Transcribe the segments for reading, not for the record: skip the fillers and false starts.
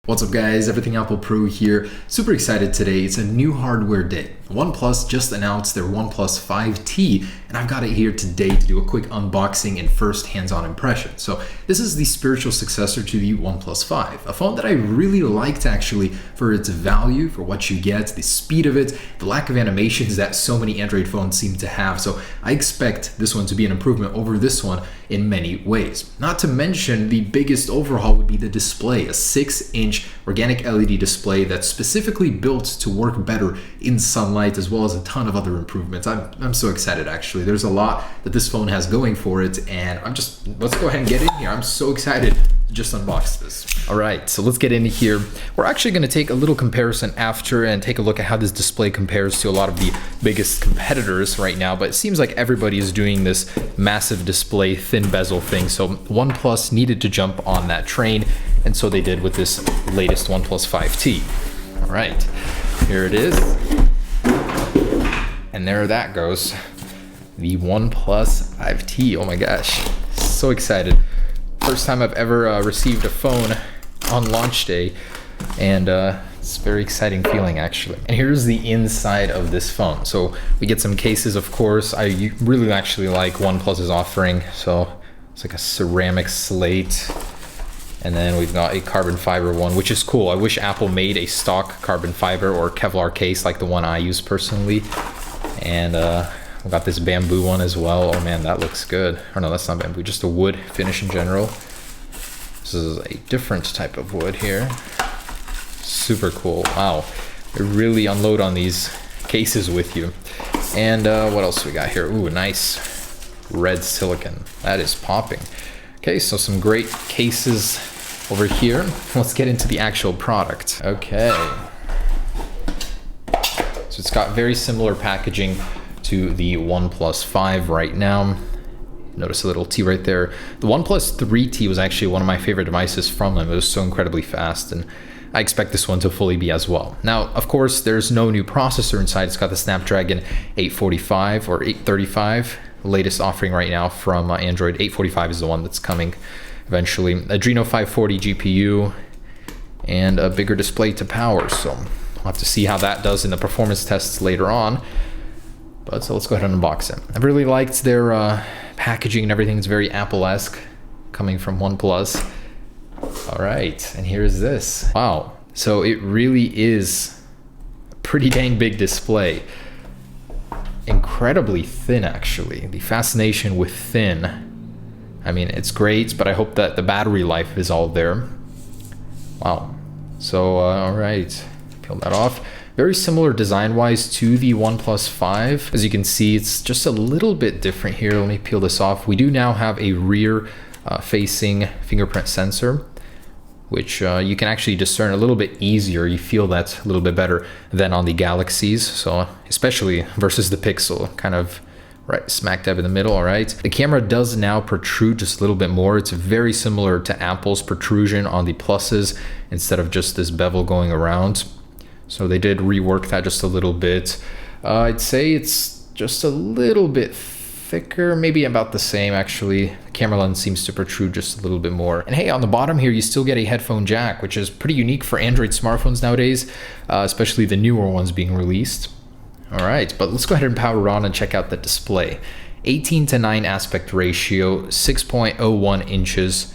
What's up guys, Everything Apple Pro here. Super excited today. It's a new hardware day. OnePlus just announced their OnePlus 5T and I've got it here today to do a quick unboxing and first hands-on impression. So this is the spiritual successor to the OnePlus 5, a phone that I really liked actually for its value, for what you get, the speed of it, the lack of animations that so many Android phones seem to have. So I expect this one to be an improvement over this one in many ways. Not to mention the biggest overhaul would be the display, a 6-inch organic LED display that's specifically built to work better in sunlight, as well as a ton of other improvements. I'm so excited actually. There's a lot that this phone has going for it, and let's go ahead and get in here. I'm so excited to just unbox this. All right, so let's get in here. We're actually going to take a little comparison after and take a look at how this display compares to a lot of the biggest competitors right now, but it seems like everybody is doing this massive display, thin bezel thing, so OnePlus needed to jump on that train, and so they did with this latest OnePlus 5T. All right, here it is. And there that goes, the OnePlus 5T. Oh my gosh, so excited. First time I've ever received a phone on launch day, and it's a very exciting feeling actually. And here's the inside of this phone. So we get some cases, of course. I really actually like OnePlus's offering. So it's like a ceramic slate. And then we've got a carbon fiber one, which is cool. I wish Apple made a stock carbon fiber or Kevlar case like the one I use personally. And we got this bamboo one as well. Oh man, that looks good. Or no, that's not bamboo, just a wood finish in general. This is a different type of wood here. Super cool. Wow, they really unload on these cases with you. And what else we got here? Ooh, nice red silicon. That is popping. Okay, so some great cases over here. Let's get into the actual product. Okay. So it's got very similar packaging to the OnePlus 5 right now. Notice a little T right there. The OnePlus 3T was actually one of my favorite devices from them. It was so incredibly fast, and I expect this one to fully be as well. Now, of course, there's no new processor inside. It's got the Snapdragon 845 or 835. Latest offering right now from Android. 845 is the one that's coming eventually. Adreno 540 GPU and a bigger display to power. So we'll have to see how that does in the performance tests later on. But so let's go ahead and unbox it. I've really liked their packaging and everything. It's very Apple-esque coming from OnePlus. All right, and here's this. Wow, so it really is a pretty dang big display. Incredibly thin actually. The fascination with thin, I mean, it's great, but I hope that the battery life is all there. Wow. So all right, peel that off. Very similar design wise to the OnePlus 5. As you can see, it's just a little bit different here. Let me peel this off. We do now have a rear facing fingerprint sensor, which you can actually discern a little bit easier. You feel that a little bit better than on the Galaxies. So especially versus the Pixel, kind of right smack dab in the middle. All right, the camera does now protrude just a little bit more. It's very similar to Apple's protrusion on the Pluses instead of just this bevel going around. So they did rework that just a little bit. I'd say it's just a little bit thicker, maybe about the same actually. The camera lens seems to protrude just a little bit more. And hey, on the bottom here, you still get a headphone jack, which is pretty unique for Android smartphones nowadays, especially the newer ones being released. All right, but let's go ahead and power on and check out the display. 18:9 aspect ratio, 6.01 inches.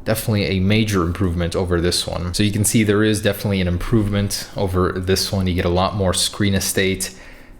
Definitely a major improvement over this one. So you can see there is definitely an improvement over this one. You get a lot more screen estate,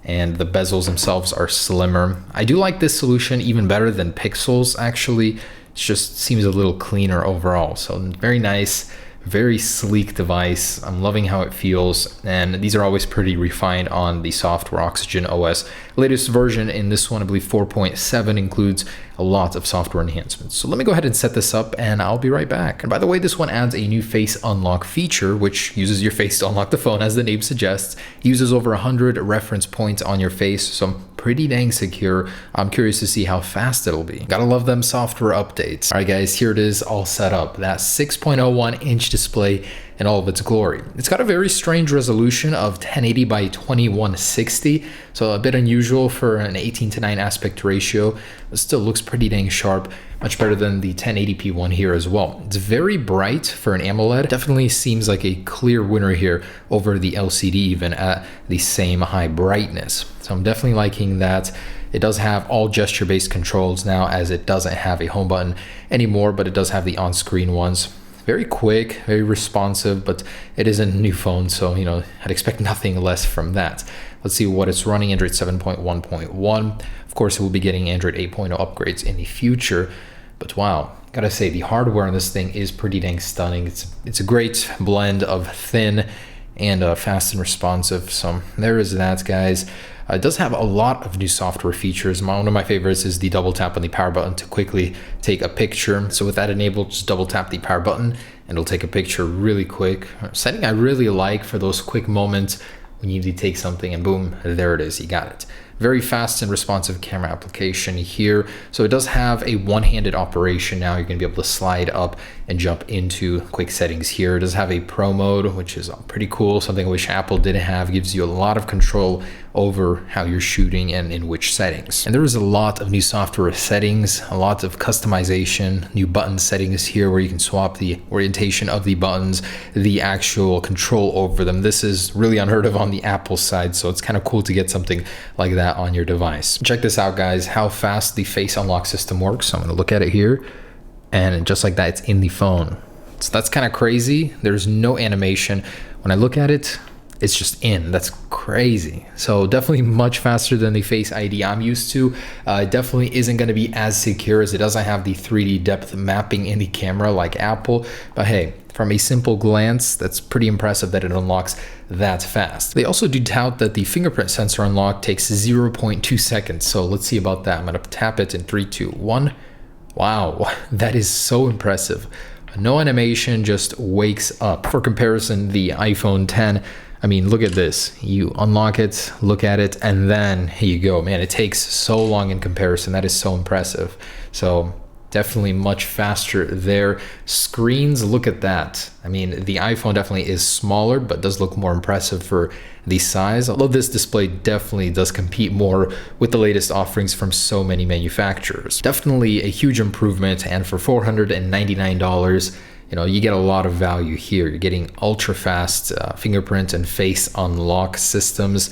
and the bezels themselves are slimmer. I do like this solution even better than Pixel's actually. It just seems a little cleaner overall. So very nice, very sleek device. I'm loving how it feels, and these are always pretty refined on the software Oxygen OS. Latest version in this one, I believe 4.7, includes a lot of software enhancements. So let me go ahead and set this up and I'll be right back. And by the way, this one adds a new face unlock feature, which uses your face to unlock the phone, as the name suggests. It uses over 100 reference points on your face, so pretty dang secure. I'm curious to see how fast it'll be. Gotta love them software updates. All right guys, here it is all set up. That 6.01 inch display, in all of its glory. It's got a very strange resolution of 1080 by 2160, so a bit unusual for an 18:9 aspect ratio, but still looks pretty dang sharp. Much better than the 1080p one here as well. It's very bright for an AMOLED. Definitely seems like a clear winner here over the LCD even at the same high brightness. So I'm definitely liking that. It does have all gesture-based controls now, as it doesn't have a home button anymore, but it does have the on-screen ones. Very quick, very responsive, but it is a new phone, so I'd expect nothing less from that. Let's see what it's running. Android 7.1.1. Of course, it will be getting Android 8.0 upgrades in the future, but wow, gotta say the hardware on this thing is pretty dang stunning. It's a great blend of thin and fast and responsive. So there is that, guys. It does have a lot of new software features. One of my favorites is the double tap on the power button to quickly take a picture. So with that enabled, just double tap the power button and it'll take a picture really quick. Setting I really like for those quick moments when you need to take something and boom, there it is, you got it. Very fast and responsive camera application here. So it does have a one-handed operation now. You're gonna be able to slide up and jump into quick settings here. It does have a pro mode, which is pretty cool. Something I wish Apple didn't have. Gives you a lot of control over how you're shooting and in which settings. And there is a lot of new software settings, a lot of customization, new button settings here where you can swap the orientation of the buttons, the actual control over them. This is really unheard of on the Apple side, so it's kind of cool to get something like that on your device. Check this out, guys, how fast the face unlock system works. So I'm gonna look at it here, and just like that, it's in the phone. So that's kind of crazy. There's no animation. When I look at it, it's just in. That's crazy. So definitely much faster than the Face ID I'm used to. It definitely isn't going to be as secure, as it doesn't have the 3D depth mapping in the camera like Apple. But hey, from a simple glance, that's pretty impressive that it unlocks that fast. They also do tout that the fingerprint sensor unlock takes 0.2 seconds. So let's see about that. I'm going to tap it in 3, 2, 1. Wow, that is so impressive. No animation, just wakes up. For comparison, the iPhone 10, I mean, look at this. You unlock it, look at it, and then here you go. Man, it takes so long in comparison. That is so impressive. So definitely much faster there. Screens, look at that. I mean, the iPhone definitely is smaller, but does look more impressive for the size. Although this display definitely does compete more with the latest offerings from so many manufacturers. Definitely a huge improvement, and for $499, you get a lot of value here. You're getting ultra fast fingerprint and face unlock systems,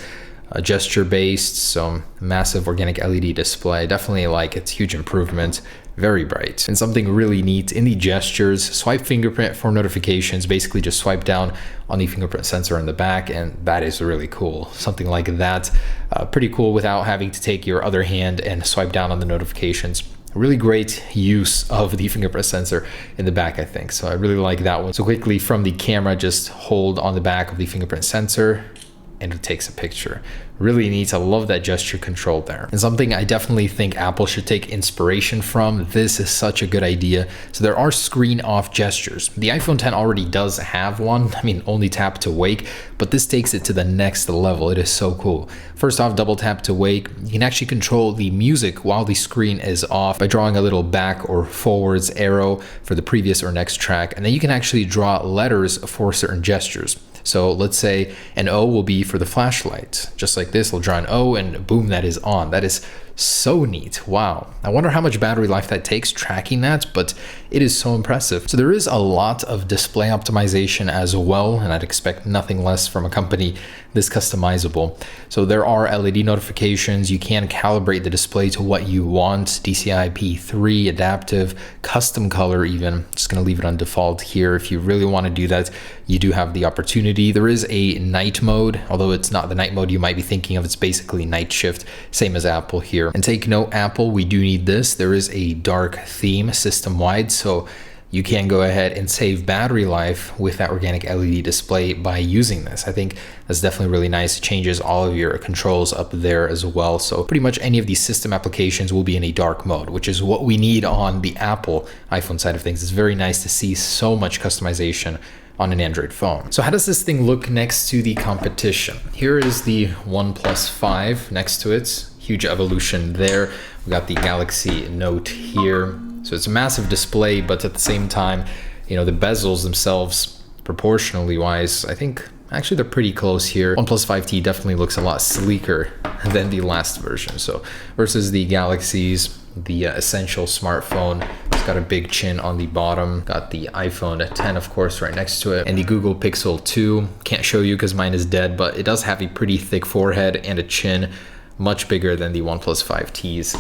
gesture based, so massive organic LED display. Definitely like it's huge improvement. Very bright. And something really neat in the gestures, swipe fingerprint for notifications. Basically just swipe down on the fingerprint sensor in the back, and that is really cool. Something like that, pretty cool without having to take your other hand and swipe down on the notifications. Really great use of the fingerprint sensor in the back, I think. So I really like that one. So quickly from the camera, just hold on the back of the fingerprint sensor and it takes a picture. Really neat. I love that gesture control there. And something I definitely think Apple should take inspiration from. This is such a good idea. So there are screen off gestures. The iPhone 10 already does have one. I mean, only tap to wake, but this takes it to the next level. It is so cool. First off, double tap to wake. You can actually control the music while the screen is off by drawing a little back or forwards arrow for the previous or next track. And then you can actually draw letters for certain gestures. So let's say an O will be for the flashlight. Just like this, we'll draw an O and boom, that is on. That is so neat. Wow. I wonder how much battery life that takes tracking that, but it is so impressive. So there is a lot of display optimization as well, and I'd expect nothing less from a company this customizable. So there are LED notifications. You can calibrate the display to what you want. DCI P3, adaptive, custom color even. Just gonna leave it on default here. If you really wanna do that, you do have the opportunity. There is a night mode, although it's not the night mode you might be thinking of. It's basically night shift, same as Apple here. And take note, Apple, we do need this. There is a dark theme system-wide, so you can go ahead and save battery life with that organic LED display by using this. I think that's definitely really nice. It changes all of your controls up there as well. So pretty much any of these system applications will be in a dark mode, which is what we need on the Apple iPhone side of things. It's very nice to see so much customization on an Android phone. So how does this thing look next to the competition? Here is the OnePlus 5 next to it. Huge evolution there. We got the Galaxy Note here. So it's a massive display, but at the same time, the bezels themselves proportionally wise, I think actually they're pretty close here. OnePlus 5T definitely looks a lot sleeker than the last version. So versus the Galaxies, the essential smartphone, it's got a big chin on the bottom. Got the iPhone 10, of course, right next to it, and the Google Pixel 2. Can't show you because mine is dead, but it does have a pretty thick forehead and a chin, much bigger than the OnePlus 5Ts.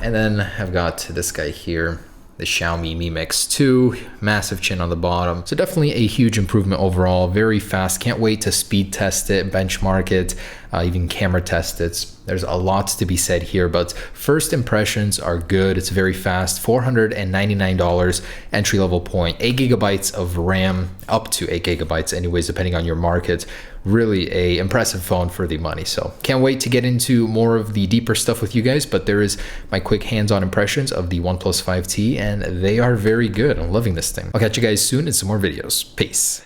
And then I've got this guy here, the Xiaomi Mi Mix 2, massive chin on the bottom. So definitely a huge improvement overall, very fast. Can't wait to speed test it, benchmark it, even camera test it. There's a lot to be said here, but first impressions are good. It's very fast, $499 entry level point, 8 gigabytes of RAM, up to 8 gigabytes anyways, depending on your market. Really a impressive phone for the money. So can't wait to get into more of the deeper stuff with you guys, but there is my quick hands-on impressions of the OnePlus 5T, and they are very good. I'm loving this thing. I'll catch you guys soon in some more videos. Peace.